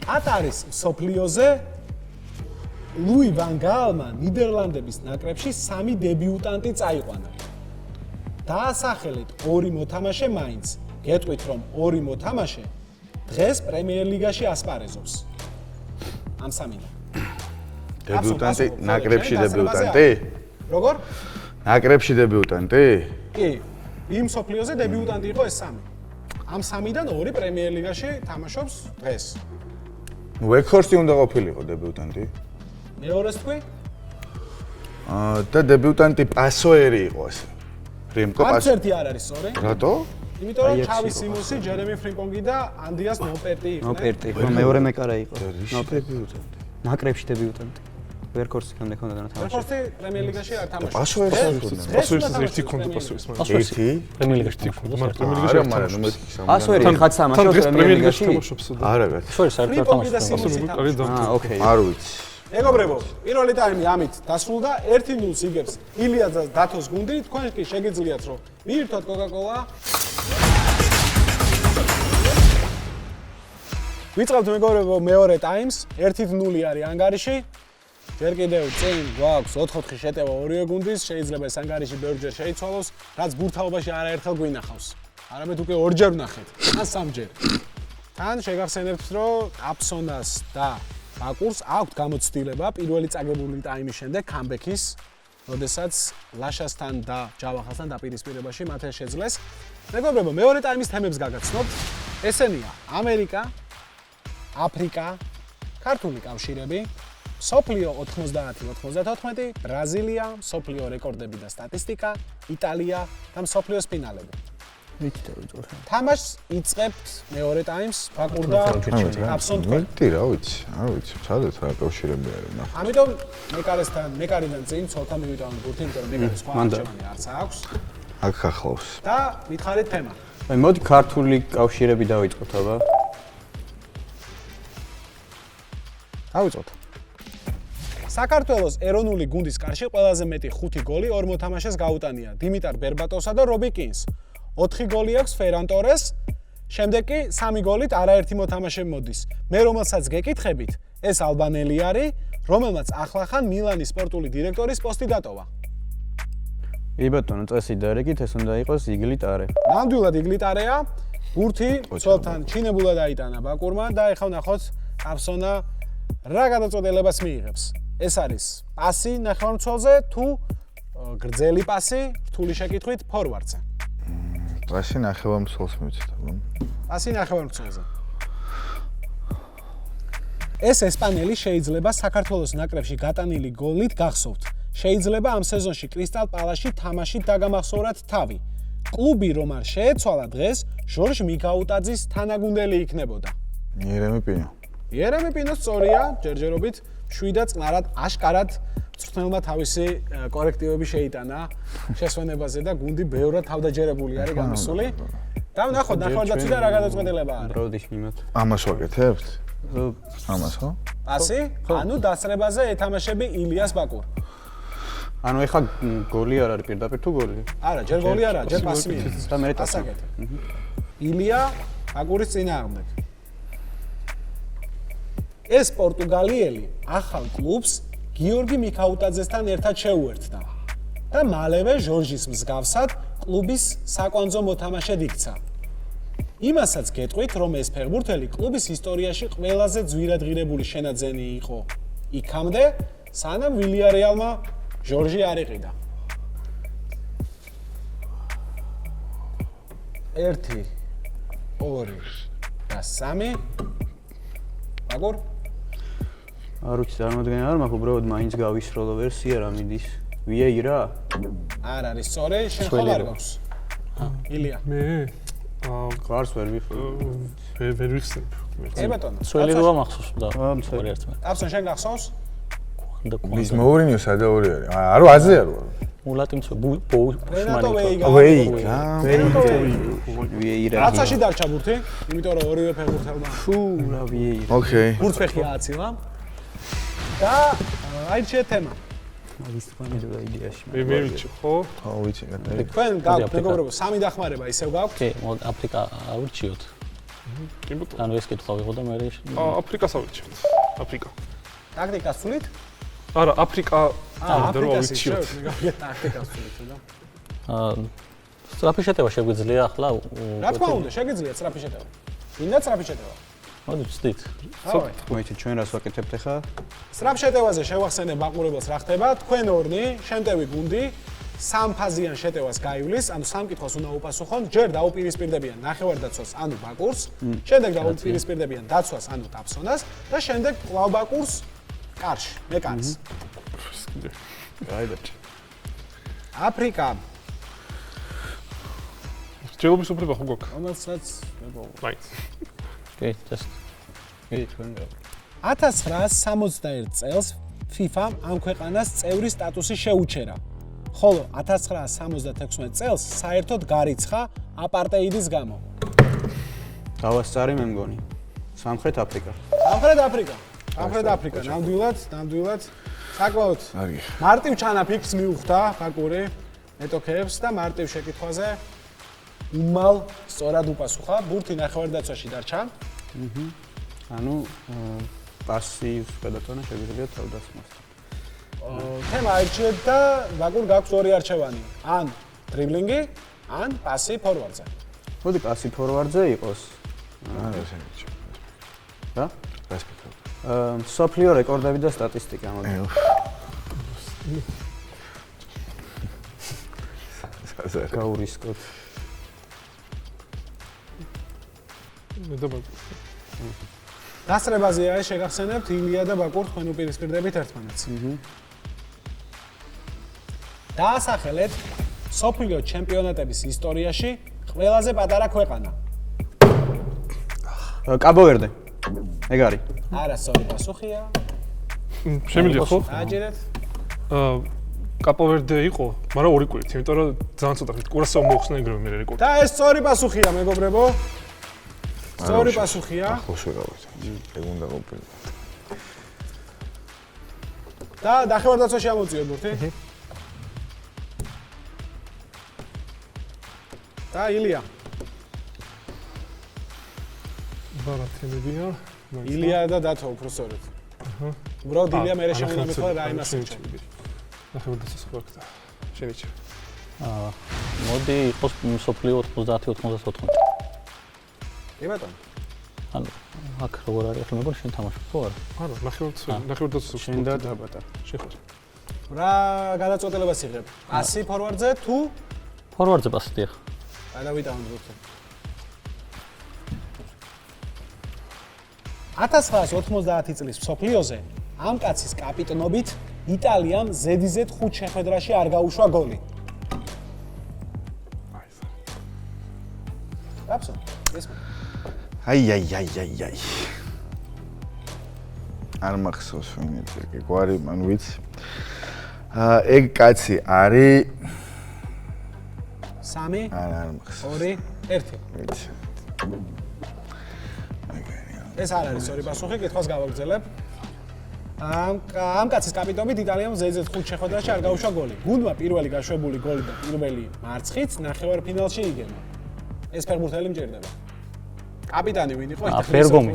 ათ არის სოფლიოზე ლუი ვან გალმა ნიდერლანდების ნაკრებში 3 დებიუტანტი წაიყვანა. დაასახელეთ 2 მოთამაშე მაინც. გეტყვით რომ 2 მოთამაშე დღეს პრემიერ ლიგაში ასპარეზობს. ამ სამიდან. დებიუტანტი, ნაკრებში დებიუტანტი? როგორ? ნაკრებში დებიუტანტი? კი. იმ სოფლიოზე დებიუტანტი იყო ეს 3. ამ 3-დან 2 პრემიერ ლიგაში თამაშობს დღეს. ვექორსტი უნდა ყოფილიყო დებიუტანტი? მეორეს თქვი? და დებიუტანტი პასოერი იყო ასე. ფრიმკო არც პასო. ერთი არ არის სწორი. რატო? იმიტომ რომ ჩავი სიმოსი, ჯერემი ფრიმპონგი და ანდიას ნოპერტი იყვნენ. ნოპერტი, რომ მეორე მეკარა იყო. რის დებიუტანტი? ნაკრებში დებიუტანტი. ვერკორსი გამდე ქონდა და თამაში. ვერკორსი პრემიერ ლიგაში არ თამაშობს. პასოერს არ ქონდა. პასუერს ერთი ქონდა პასუერს მაგრამ. ერთი? პრემიერ ლიგაში თამაშობს. მაგრამ პრემიერ ლიგაში არა, არ მაგრამ თამაშობს. ნუ მე პასოერი ხაც თან თამაშობს დღეს პრემიერ ლიგაში. თამაშობს და. არა კაცი. შორის არ ფრიმპონგი და თამაშობს. სიმოსი პასუერი თამაშობს. ოკეი. არ ვიცი. მეგობრებო, პირველი ტაიმი ამით დასრულდა. 1-0 იგებს ილია და დათოს გუნდი. თქვენ კი შეგიძლიათ რომ მიირთოთ კოკაკოლა. ვიწყებთ მეგობრებო მეორე ტაიმს. 1-0 არის ანგარიში. ჯერ კიდევ წინ გვაქვს 4-4 შეტევა ორივე გუნდის. შეიძლება ეს ანგარიში ბევრჯერ შეიცვალოს, რაც ბურთაობაში არაერთხელ გვინახავს. არამედ უკვე ორჯერ ვნახეთ, ან სამჯერ. თან შეგახსენებთ, რომ აფსონას და ბაკურს აქვთ გამოცდილება პირველი წაგებული ტაიმის შემდეგ კამბექის, როდესაც ლაშასთან და ჯავახასთან დაპირისპირებაში მათ შეძლეს. მეგობრებო, მეორე ტაიმის თემებს გაგაცნობთ. ესენია: ამერიკა, აფრიკა, ქართული კავშირები, სოფლიო 90-94, ბრაზილია, სოფლიო რეკორდები და სტატისტიკა, იტალია და სოფლიოს ფინალები. ვიცი დავიწყო. თამაშს იწყებთ მეორე ტაიმს, ბაკურ და აფსონ თქვენ. მეტი რა ვიცი, არ ვიცი, სადაც რა კავშირები არის ნახე. ამიტომ მეკარიდან წინ ცოტა მივიტანოთ ბურთი, იმიტომ რომ მეკარის სხვა არჩევანი არც აქვს აქ ხახლავს. და მითხარით თემა. აი მოდი ქართული კავშირები დავიწყოთ აბა. დავიწყოთ. საქართველოს ეროვნული გუნდის კარში ყველაზე მეტი 5 გოლი ორ მოთამაშეს გაუტანია დიმიტარ ბერბატოვსა და რობი კინს. 4 გოლი აქვს ფერან ტორეს, შემდეგ კი 3 გოლით არაერთი მოთამაშე მოდის. მე რომელსაც გეკითხებით, ეს ალბანელი არის, რომელმაც ახლახან მილანის სპორტული დირექტორის პოსტი დატოვა. კი ბატონო, წესი დარეკით, ეს უნდა იყოს იგლიტარე. ნამდვილად იგლიტარეა. ბურთი ცოლთან ჩინებულად აიტანა ბაკურმა და ეხლა ვნახოთ აფსონა რა გადაწყვეტილებას მიიღებს. ეს არის პასი ნახევარმცველზე თუ გრძელი პასი რთული შეკითხვით ფორვარდზე. პასი ნახევარმცველს მივცეთ, აბა. პასი ნახევარმცველზე. ეს ესპანელი შეიძლება საქართველოს ნაკრებში გატანილი გოლით გახსოვთ. შეიძლება ამ სეზონში კრისტალ პალასში თამაშით დაგამახსოვრათ თავი. კლუბი რომ არ შეეცვალა დღეს, ჟორჟ მიგაუტაძის თანაგუნდელი იქნებოდა. იერემი პინო. იერემი პინო სწორია, ჯერჯერობით 7 წნარად აშკარად მწვრთნელმა თავისი კორექტივები შეიტანა შესვენებაზე და გუნდი ბევრად თავდაჯერებული არის გამოსული. და ვნახოთ ნახევარდაცვიდან რა გადაწყვეტილება არის. ბროდის მიმოთ. ამას ვაკეთებთ? ამას ხო? პასი? ანუ დასწრებაზე ეთამაშები ილიას ბაკურ. ანუ ეხლა გოლი არ არის პირდაპირ თუ გოლი? არა, ჯერ გოლი არა, ჯერ პასი მიიღეს. და მე ასაკეთე. ილია ბაკურის წინააღმდეგ. ეს პორტუგალიელი ახალ კლუბს გიორგი მიქაუტაძესთან ერთად შეუერთდა და მალევე ჟორჟის მსგავსად კლუბის საკვანძო მოთამაშედ იქცა. იმასაც გეტყვით, რომ ეს ფეხბურთელი კლუბის ისტორიაში ყველაზე ძვირადღირებული შენაძენი იყო იქამდე, სანამ ვილიარეალმა ჟორჟი არ იყიდა. 1 2 და 3 აგორ არ ვიცი, წარმოადგენენ არ მაქვს, უბრალოდ მაინც გავისროლო ვერსია რა მიდის. ვიეირა? არ არის სწორი, შენ ხომ არ გაქვს? ილია. მე ყარს ვერ ვიხილ. ვერ ვიხსენებ. ბატონო. სველი როა მახსოვს და მსველი. ორი ერთმანეთს. აბსოლუტურად შენ გახსოვს? და ის მოურინიო სადა ორი არის. არო აზია რო. მულატიმცო რენატო ვეიგა. ვეიგა. ვიეირა. რაცაში დარჩა ბურთი? იმიტომ რომ ორივე ფეხბურთელმა ფუ რა ვიეირა. ოკეი. ბურთფეხი ააცილა. და აი შეთემა. მაგის თქმით და იდეაში. მე ვიცი ხო? ხო ვიცი კატა. თქვენ გაქვთ მეგობრებო, სამი დახმარება ისევ გაქვთ? კი, აფრიკა აურჩიოთ. კი ბატონო. ანუ ეს კითხვა ვიღო და მე აფრიკას ავირჩევთ. აფრიკა. ტაქტიკას სულით? არა, აფრიკა დრო აფრიკას ავირჩიოთ. ისევ მიგავია ტაქტიკას სულით და. სწრაფი შეტევა შეგვიძლია ახლა. რა თქმა უნდა, შეგიძლიათ სწრაფი შეტევა. მინდა სწრაფი შეტევა. მოდი ვწდით. მოიცი ჩვენ რას ვაკეთებთ ახლა? სწრაფ შეტევაზე შევახსენებ მაყურებელს რა ხდება. თქვენ ორნი, შენტევი გუნდი სამფაზიან შეტევას გაივლის, ანუ სამ კითხვას უნდა უპასუხონ, ჯერ დაუპირისპირდებიან ნახევარდაცვას, ანუ ბაკურს, შემდეგ დაუპირისპირდებიან დაცვას, ანუ ტაფსონას და შემდეგ კვლავ ბაკურს კარში, მეკარს. გაიგეთ. აფრიკა, ჯერობის უფლება ხო გვაქვს? რომელსაც მეგობრებო. მაინც. კი, just. კი, ჩვენ რა. 1961 წელს FIFA-მ ამ ქვეყანას წევრის სტატუსი შეუჩერა. ხოლო 1976 წელს საერთოდ გარიცხა აპარტეიდის გამო. დავასწარი მე მგონი. სამხრეთ აფრიკა. სამხრეთ აფრიკა. სამხრეთ აფრიკა, ნამდვილად. საკმაოდ კარგი. მარტივ ჩანაფიქრს მიუხვდა ბაკური მეტოქეებს და მარტივ შეკითხვაზე უმალ სწორად უპასუხა. ბურთი ნახევარდაცვაში დარჩა. ანუ პასის გადატანა შეგვიძლია თავდასხმას. თემა აირჩიეთ და ბაკურ გაქვს ორი არჩევანი. ან დრიბლინგი, ან პასი ფორვარდზე. მოდი პასი ფორვარდზე იყოს. არა ესე ვიცი. რა? რას ფიქრობ? სოფლიო რეკორდები და სტატისტიკა მოდი. გაურისკოთ. მე და ბაკუ. დასწრებაზეა ეს შეგახსენებთ ილია და ბაკურ თქვენ უპირისპირდებით ერთმანეთს. დაასახელეთ სოფლიო ჩემპიონატების ისტორიაში ყველაზე პატარა ქვეყანა. კაბო-ვერდე. ეგ არის. არა, სწორი პასუხია. შემიძლია ხო? აჯერეთ. კაპოვერდე იყო, მაგრამ ორი კვირით, იმიტომ რომ ძალიან ცოტა ხნით კურასაო მოხსნა ეგრევე მე რეკორდი. და ეს სწორი პასუხია, მეგობრებო. სწორი პასუხია. ახლოს ვიყავით. ეგ უნდა ყოფილიყო. და ნახევარდაცვაში ამოწიოთ ბურთი. და ილია. ბარათენებია. ილია და დათო უფრო სწორად. უბრალოდ ილია მე შემონა მithla რა იმას ეჩვენა. ნახევარდაცვას ხო აქვს და შევიჩე. მოდი იყოს სოფლიო 90-94. კი ბატონო. ანუ აქ როგორ არის ახლა მეგონა შენ თამაშობ ხო არა? არა, ნახევარდაცვას შენ და დაბატა. შეხარ. რა გადაწყვეტილებას იღებ? პასი ფორვარდზე თუ ფორვარდზე პასი დიახ. გადავიტანოთ ბურთი. 1990 წლის მსოფლიოზე ამ კაცის კაპიტნობით იტალიამ ზედიზედ 5 შეხვედრაში არ გაუშვა გოლი. აბსო. ეს აი. არ მახსოვს ვინმე ეგ გვარი, მან ვიცი. ეგ კაცი არის 3 არ მახსოვს. 2 1. ვიცი. ეს არ არის სწორი პასუხი, კითხვას გავაგრძელებ. ამ კაცის კაპიტნობით იტალიამ ზედიზედ 5 შეხვედრაში არ გაუშვა გოლი. გუნდმა პირველი გაშვებული გოლი და პირველი მარცხით ნახევარფინალში იგენა. ეს ფეხბურთელი მჭირდება. კაპიტანი ვინ იყო? ბერგომი.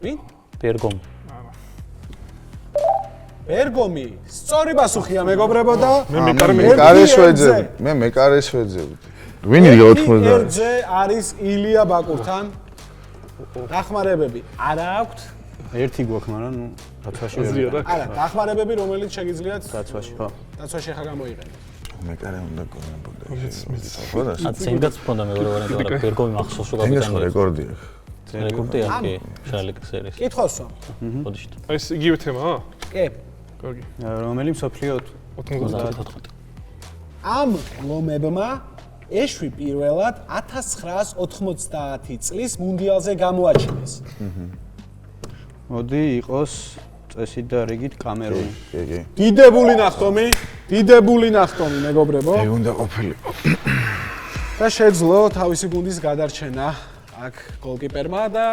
ვინ? ბერგომი. ბერგომი. სწორი პასუხია, მეგობრებო და მე მეკარე შვეძები. ვინ იგა 90? ერთზე არის ილია ბაკურთან. დახმარებები არა აქვთ. ერთი გვაქვს, მაგრამ ნუ დაცვაში აზრია რა. არა, დახმარებები რომელიც შეგიძლიათ დაცვაში, ხო. დაცვაში ხა გამოიყენოთ. მეკარე უნდა გონებოდა. ან წინგაც მქონდა მეორე ვარიანტი, მაგრამ ვერ გომახსოვს რომ ეგას კაპიტანი. რეკორდია. რეკორდია კი, შალიკ სერიის. კითხავს ვამ. ბოდიშით. აი ეს იგივე თემაა? კი. კარგი. რომელი მსოფლიო 94. ამ ლომებმა ეშვი პირველად 1990 წლის მუნდიალზე გამოაჩინეს. მოდი იყოს წესით და რიგით კამერუნი. კი. დიდებული ნახტომი, მეგობრებო. ეგ უნდა ყოფილიყო. და შეძლო თავისი გუნდის გადარჩენა აქ გოლკიპერმა და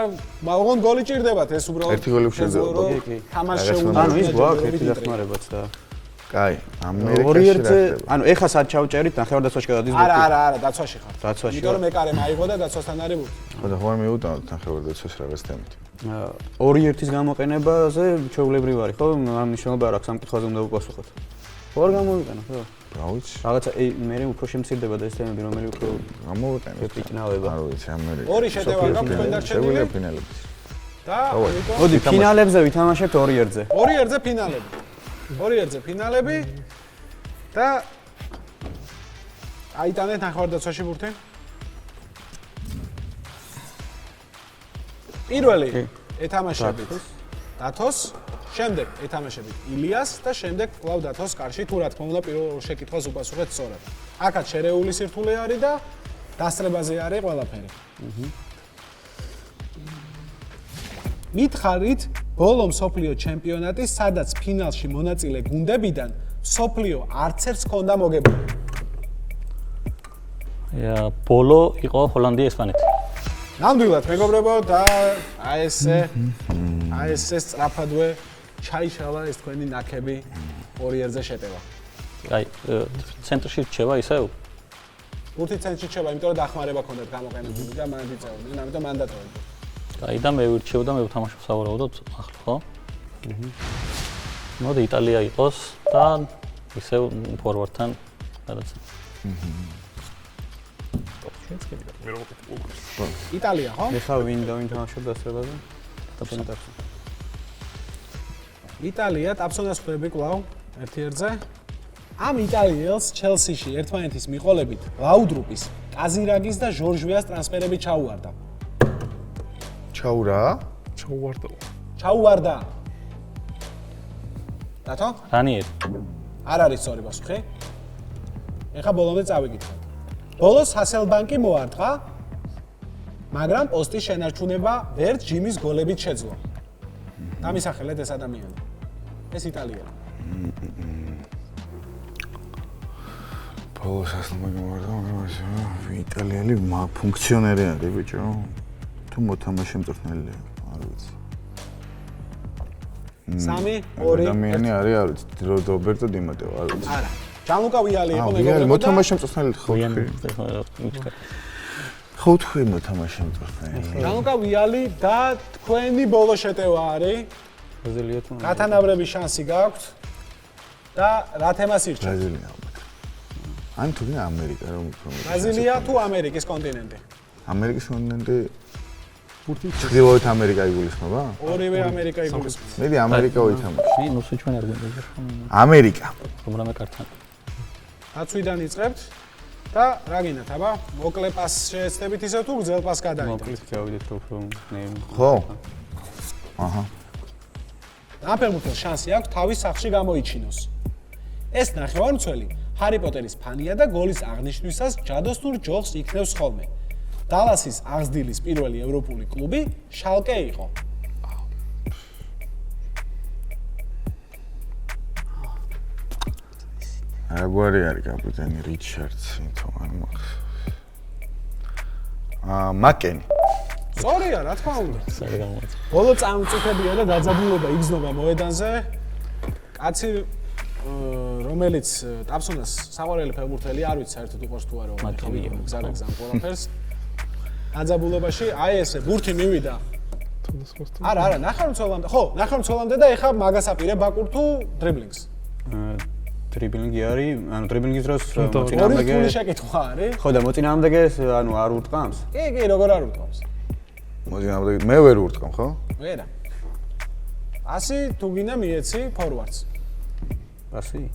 მაგრამ გოლი ჭირდებათ ეს უბრალოდ. ერთი გოლი შეძლო. თამაში ანუ ის გვაქვს ერთი დახმარებაც და კაი, ამერიკაში ორი ერთზე, ანუ ეხა სად ჩავჭერით ნახევარდაცვაში გადადის ბურთი. არა, დაცვაში ხარ. დაცვაში. იმიტომ რომ ეკარემ აიღო და დაცვასთან არის ბურთი. ხო და ხომ მიუტანოთ ნახევარდაცვას რაღაც თემით. 2-1-ის გამოყენებაზე ჩვეულებრივ არის, ხო? ამ მნიშვნელობა არ აქვს, ამ კითხვაზე უნდა უპასუხოთ. ხო არ გამოვიყენო, ხო? რა ვიცი? რაღაცა მე უფრო შემცირდება და ეს თემები, რომელი უფრო გამოვიყენოთ. ეპიკნავება. არ ვიცი, ამერიკა. ორი შეტევა გაქვს თქვენ დარჩენილი შეგვიძლია ფინალებში. და მოდი ფინალებზე ვითამაშებთ 2-1-ზე. 2-1-ზე ფინალები. 2-1-ზე ფინალები და აიტანეთ ნახევარდაცვაში ბურთი. პირველი ეთამაშებით დათოს, შემდეგ ეთამაშებით ილიას და შემდეგ კვლავ დათოს კარში, თუ რა თქმა უნდა პირველ შეკითხვას უპასუხეთ სწორად. აქაც შერეული სირთულე არის და დასწრებაზე არის ყველაფერი. მითხარით ბოლო მსოფლიო ჩემპიონატი, სადაც ფინალში მონაწილე გუნდებიდან მსოფლიო არც ერთს ჰქონდა მოგებული. ბოლო იყო ჰოლანდია ესპანეთი. ნამდვილად მეგობრებო და აი ესე სწრაფადვე ჩაიშალა ეს თქვენი ნაკები 2-1-ზე შეტევა. აი ცენტრში რჩება ისევ ბურთი ცენტრში რჩება, იმიტომ რომ დახმარება ქონდათ გამოყენებული და მანდ იწევდნენ, ამიტომ მან დატოვებდა. აი და მე ვირჩევ და მე ვთამაშობ სავარაუდოდ ახლა, ხო? მოდი იტალია იყოს და ისევ ფორვარდთან რაღაც. იტალია, ხო? ეხა ვინ თამაშობს დასწრებაზე? თამაშობს. იტალია ტაფსონას ხვდები კვლავ 1-1-ზე. ამ იტალიელს ჩელსიში ერთმანეთის მიყოლებით ლაუდრუპის, კაზირაგის და ჟორჟვიას ტრანსფერები ჩაუვარდა. ჩაუვარდა. დათო? რანიერი. არ არის სწორი პასუხი. ეხა ბოლომდე წავიკითხოთ. ბოლოს ჰასელბანკი მოარტყა, მაგრამ პოსტის შენარჩუნება ვერც ჯიმის გოლებით შეძლო. დამისახელეთ ეს ადამიანი. ეს იტალია. ბოლოს ჰასელბანკი მოარტყა, მაგრამ იტალიელი ფუნქციონერი არის ბიჭო. თუ მოთამაშე მწვრთნელია, არ ვიცი. 3-2 ადამიანი არის, არ ვიცი, რობერტო დი მატეო, არ ვიცი. არა. ჯანლუკა ვიალი იყო მეგობრებო. მოთამაშე მწვრთნელი ხო? ხო თქვი მოთამაშე მწვრთნელი. ჯანლუკა ვიალი და თქვენი ბოლო შეტევა არის. ბრაზილია თუ გათანაბრების შანსი გაქვთ და რა თემას ირჩევთ? ბრაზილია. ან თუ ამერიკა რომ უფრო ბრაზილია თუ ამერიკის კონტინენტი? ამერიკის კონტინენტი ჩრდილოეთ ამერიკა იგულისხმება? ორივე ამერიკა იგულისხმება. მე ამერიკა ვითამაშე. ნუ ჩვენ არ გვინდა. ამერიკა. რომლამე კარტთან. დაცვიდან იწყებთ და რა გინდათ, აბა? მოკლე პას შეეცდებით ისე თუ გრძელ პას გადაიდეთ? მოკლედ გავიდეთ უფრო ნეიმ. ხო? აჰა. ამ ფეხბურთელს შანსი აქვს თავის სახლში გამოიჩინოს. ეს ნახევარმცველი ჰარი პოტერის ფანია და გოლის აღნიშვნისას ჯადოსნურ ჯოხს იქნევს ხოლმე. დალასის აღზრდილის პირველი ევროპული კლუბი შალკე იყო. აგვარი არის კაპიტანი რიჩარდსი, თო არ მახსოვს. მაკენი. სწორია, რა თქმა უნდა. საერთოდ გამოიწვია. ბოლო წამწუთებია და დაძაბულობა იგრძნობა მოედანზე. კაცი რომელიც ტაფსონას საყვარელი ფეხბურთელი არ ვიცი საერთოდ უყვარს თუ არა, მაგრამ გზარგზამ ყველაფერს. დაძაბულობაში აი ესე ბურთი მივიდა. არა, ნახევარმცველამდე. ხო, ნახევარმცველამდე და ეხა მაგას აპირებ ბაკურ თუ დრიბლინგს. დრიბლინგი არის, ანუ დრიბლინგის დროს ორი მოწინააღმდეგე. ფული შეკითხვა არის? ხო და მოწინააღმდეგეს ანუ არ ურტყამს? კი, როგორ არ უთქვამს? მოძინავდი მე ვერ ურტყამ, ხო? ვერა. 100 თუ გინდა მიეცი ფორვარდს. 100?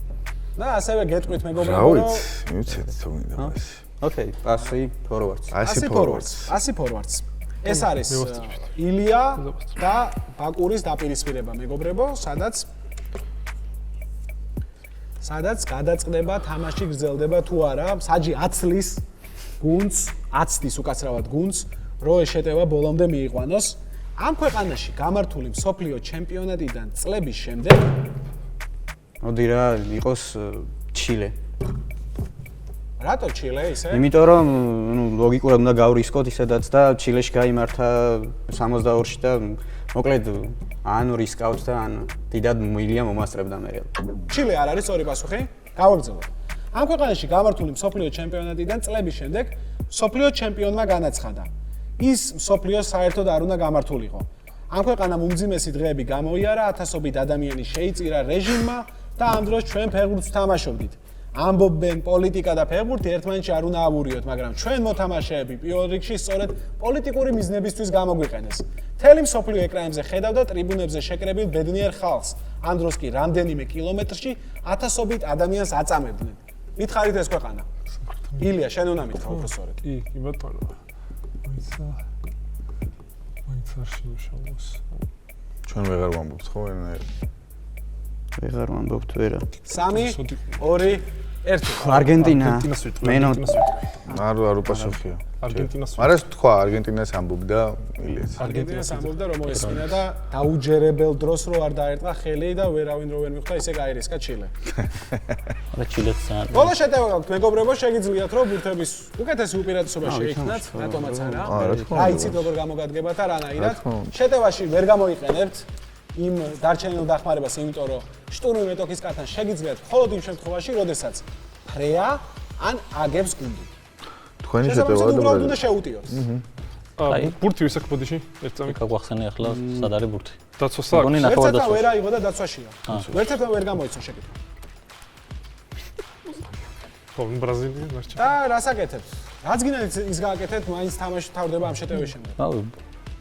და ასევე გეტყვით რა მეგობრებო, ვიცი, მივცეთ თუ მინდა ეს. ოკეი, 100 ფორვარდს. 100 ფორვარდს. 100 ფორვარდს. ეს არის ილია და ბაკურის დაპირისპირება მეგობრებო, სადაც გადაწყდება თამაში გრძელდება თუ არა, საჯი აცლის გუნდს, აცდის უკაცრავად გუნდს, რო ეს შეტევა ბოლომდე მიიყვანოს. ამ ქვეყანაში გამართული მსოფლიო ჩემპიონატიდან წლების შემდეგ მოდი რა, იყოს ჩილე. რატო ჩილე ისე? იმიტომ რომ ნუ ლოგიკურად უნდა გავრისკოთ ისედაც და ჩილეში გაიმართა 62-ში და მოკლედ ან რისკავთ და ან დიდად მილია მომასწრებდა მე. ჩილე არ არის სწორი პასუხი? გავაგრძელოთ. ამ ქვეყანაში გამართული მსოფლიო ჩემპიონატიდან წლების შემდეგ მსოფლიო ჩემპიონმა განაცხადა. ის მსოფლიო საერთოდ არ უნდა გამართულიყო. ამ ქვეყანამ უმძიმესი დღეები გამოიარა, ათასობით ადამიანი შეიწირა რეჟიმმა და ამ დროს ჩვენ ფეხბურთს თამაშობდით. ამბობენ პოლიტიკა და ფეხბურთი ერთმანეთში არ უნდა ავურიოთ, მაგრამ ჩვენ მოთამაშეები პირველ რიგში სწორედ პოლიტიკური მიზნებისთვის გამოგვიყენეს. მთელი მსოფლიო ეკრანებზე ხედავდა ტრიბუნებზე შეკრებილ ბედნიერ ხალხს. ამ დროს კი რამდენიმე კილომეტრში ათასობით ადამიანს აწამებდნენ. მითხარით ეს ქვეყანა? ილია, შენ უნდა მითხრა უფრო სწორედ. კი, ბატონო. მაინც არ შემოშალოს. ჩვენ ვეღარ ვამბობთ ხო ვერანაირ. ვეღარ ვამბობთ ვერა. 3 2 1 არგენტინა. არგენტინას ვიტყვი. მენო არ უპასუხია. არგენტინას არა ეს თქვა არგენტინას ამბობდა ილიას. არგენტინას ამბობდა რომ მოესმინა და დაუჯერებელ დროს რო არ დაერტყა ხელი და ვერავინ რო ვერ მიხვდა ისე გაირისკა ჩილე. და ჩილეც ძალიან ბოლო შეტევა გაქვთ მეგობრებო, შეგიძლიათ რომ ბურთების უკეთესი უპირატესობა შეიქმნათ, რატომაც არა. რა თქმა უნდა. აიცით როგორ გამოგადგებათ და რანაირად. შეტევაში ვერ გამოიყენებთ იმ დარჩენილ დახმარებას, იმიტომ რომ შტურმი მეტოქის კართან შეგიძლიათ მხოლოდ იმ შემთხვევაში, როდესაც ფრეა ან აგებს გუნდი. თქვენი შესაბამისად შეტევა უბრალოდ და უნდა შეუტიოთ. ბურთი ვისაკ ბოდიში ერთ წამი გაგვახსენე ახლა სად არის ბურთი. დაცვას მგონი აქვს. ნახევარ ერთად ვერ დაცვაში. აიღო და დაცვაშია. ერთადმა ვერ გამოიწვა შეკითხვა. ხო, ბრაზილია დარჩა. და რას აკეთებთ? რაც გინდა ის გააკეთეთ, მაინც თამაში თავდება ამ შეტევის შემდეგ. რავი,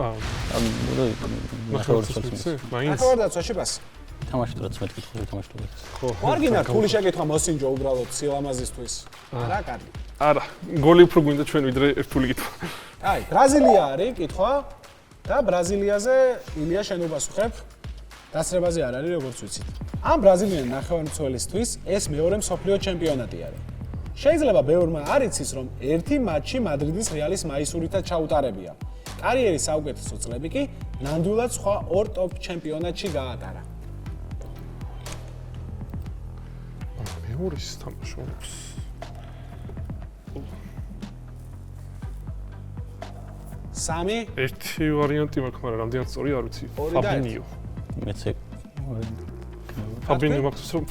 აა, ნახევარ დაცვაში. მაინც ნახევარ დაცვაში ბას. თამაშით რაც მეტი კითხვა თამაშობთ. არ გინდა ფული შეკითხვა მოსინჯო უბრალოდ სილამაზისთვის. არა, კარგი. არა, გოლი უფრო გვინდა ჩვენ ვიდრე ერთული კითხვა. აი, ბრაზილია არის კითხვა და ბრაზილიაზე ილია შენ უპასუხებ. დასწრებაზე არ არის, როგორც ვიცით. ამ ბრაზილიან ნახევარმცველისთვის ეს მეორე მსოფლიო ჩემპიონატი არის. შეიძლება ბევრმა არ იცის, რომ ერთი მატჩი მადრიდის რეალის მაისურითაც ჩაუტარებია. კარიერის საუკეთესო წლები კი ნამდვილად სხვა ორ ტოპ ჩემპიონატში გაატარა. მეორის თამაშობს. სამი, ერთი ვარიანტი მაქვს, მაგრამ რამდენად სწორი არ ვიცი. ორი და ფაბინიო. მეც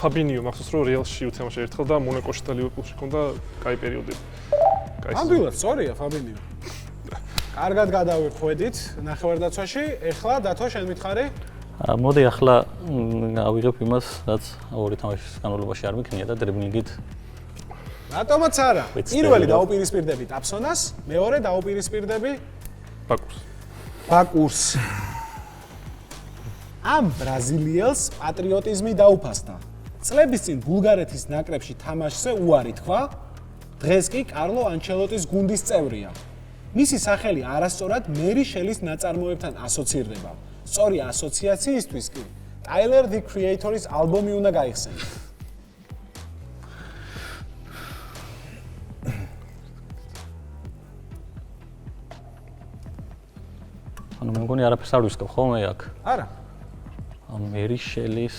ფაბინიო მახსოვს რომ რეალში უთამაშა ერთხელ და მონაკოში და ლივერპულში ჰქონდა კაი პერიოდები. ნამდვილად სწორია ფაბინიო. კარგად გადავიხვედით ნახევარდაცვაში. ეხლა დათო შენ მითხარი? მოდი ახლა ავიღებ იმას, რაც ორი თამაშის განმავლობაში არ მიქნია და დრიბლინგით რატომაც არა. ვიცი, პირველი რა. დაუპირისპირდები ტაფსონას, მეორე დაუპირისპირდები ბაკურს. ბაკურს. ამ ბრაზილიელს პატრიოტიზმი დაუფასდა. წლების წინ ბულგარეთის ნაკრებში თამაშზე უარი თქვა, დღეს კი კარლო ანჩელოტის გუნდის წევრია. მისი სახელი არასწორად მერი შელის ნაწარმოებთან ასოცირდება. სწორი ასოციაციისთვის კი Tyler the Creator-ის ალბომი უნდა გაიხსენოთ. ანუ მე მგონი არაფერს არ ვისკავ ხოლმე აქ. არა. მერი შელის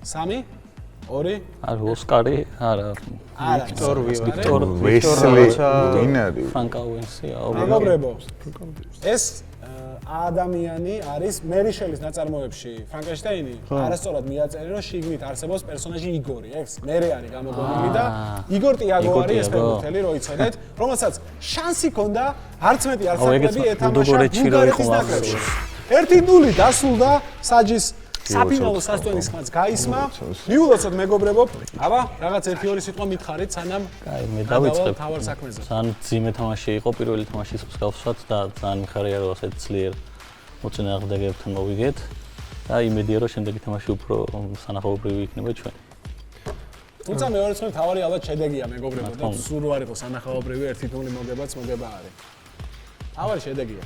სამი, ორი, არ ოსკარი, არა. არა. ვიქტორ ვესლი ვინარი ფრანკაუენსი, მეგობრებო, ეს ადამიანი არის მერი შელის ნაწარმოებში ფრანკენშტეინი არასწორად მიაწერი რომ შიგნით არსებობს პერსონაჟი იგორი, ეგ მერე არის გამოგონილი და იგორ ტიაგო არის ეს ფეხბურთელი რო იცოდეთ, რომელსაც შანსი ჰქონდა არც მეტი არც საქმეები ეთამაშა ბულგარეთის ნაკრებში. 1-0 დასრულდა საჯის საფინალო სასტვენის ხმაც გაისმა. მიულოცოთ მეგობრებო. აბა, რაღაც 1-2 სიტყვა მითხარით, სანამ აი, მე დავიწყებ. თავარ საქმეზე. ძალიან ძიმე თამაში იყო პირველი თამაშის მსგავსად და ძალიან მიხარია რომ ასეთ ძლიერ მოწინააღმდეგეებთან მოვიგეთ. და იმედია რომ შემდეგი თამაში უფრო სანახაობრივი იქნება ჩვენ. თუმცა მეორე წუთი თავარი ალბათ შედეგია მეგობრებო და სულ არ იყო სანახაობრივი 1-0 მოგებაც მოგება არის. თავარი შედეგია.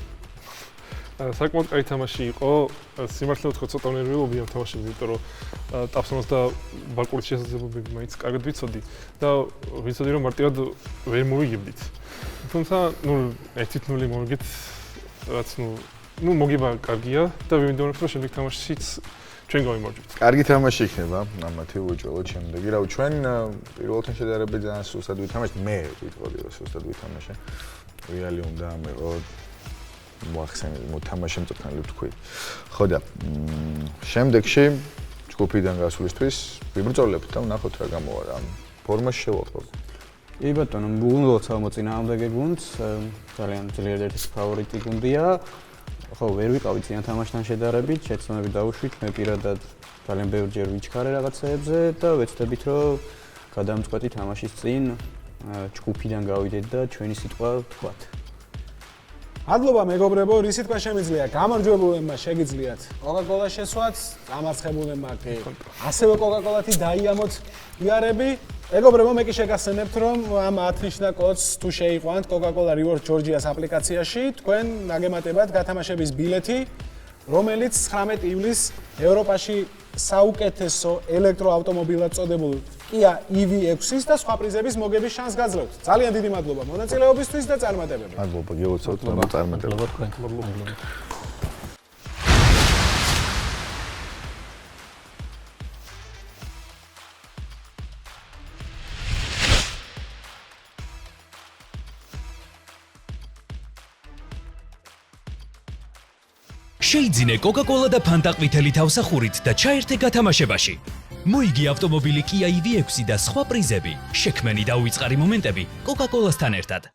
საკმაოდ კაი თამაში იყო. სიმართლე ვთქვა, ცოტა ნერვიულობდი ამ თამაშზე, იმიტომ რომ ტაფსონს და ბაკურის შესაძლებლობები მაინც კარგად ვიცოდი და ვიცოდი რომ მარტივად ვერ მოვიგებდით. თუმცა, 1-0 მოვიგეთ, რაც მოგება კარგია და ვიმეორებ რომ შემდეგ თამაშშიც ჩვენ გავიმარჯვებთ. კარგი თამაში იქნება, ამათი უეჭველოთ შემდეგი. რავი, ჩვენ პირველთან შედარებით ძალიან სუსტად ვითამაშეთ. მე ვიტყოდი რომ სუსტად ვითამაშე. რეალი უნდა მეყო მოახსენე მოთამაშე მწვრთნელი ვთქვი. ხო და შემდეგში ჯგუფიდან გასვლისთვის ვიბრძოლებთ და ვნახოთ რა გამოვა რა. ფორმაში შევაყრობ. კი ბატონო, გუნდს მოწინააღმდეგე გუნდს, ძალიან ძლიერ ერთ-ერთი ფავორიტი გუნდია. ხო, ვერ ვიყავი წინა თამაშთან შედარებით, შეცდომები დავუშვით, მე პირადად ძალიან ბევრჯერ ვიჩქარე რაღაცეებზე და ვეცდებით რომ გადამწყვეტი თამაშის წინ ჯგუფიდან გავიდეთ და ჩვენი სიტყვა ვთქვათ. მადლობა მეგობრებო, რის სიტყვა შემიძლია გამარჯვებულებმა შეგიძლიათ კოკაკოლა შესვათ, დამარცხებულებმა კი ასევე კოკაკოლათი დაიამოთ იარები. მეგობრებო, მე კი შეგახსენებთ, რომ ამ 10 ნიშნა კოდს თუ შეიყვანთ Coca-Cola Rewards Georgia-ს აპლიკაციაში, თქვენ გაგემატებათ გათამაშების ბილეთი, რომელიც 19 ივლისს ევროპაში საუკეთესო ელექტროავტომობილად წოდებულ Kia EV6-ის და სხვა პრიზების მოგების შანსს გაძლევთ. ძალიან დიდი მადლობა მონაწილეობისთვის და წარმატებები. მადლობა გეოცოთ და წარმატებები. მადლობა თქვენ. მადლობა. შეიძინე Coca-Cola და Fanta ყვითელი თავსახურით და ჩაერთე გათამაშებაში. მოიგი ავტომობილი Kia EV6 და სხვა პრიზები. შექმენი და უიწყარი მომენტები Coca-Cola-სთან ერთად.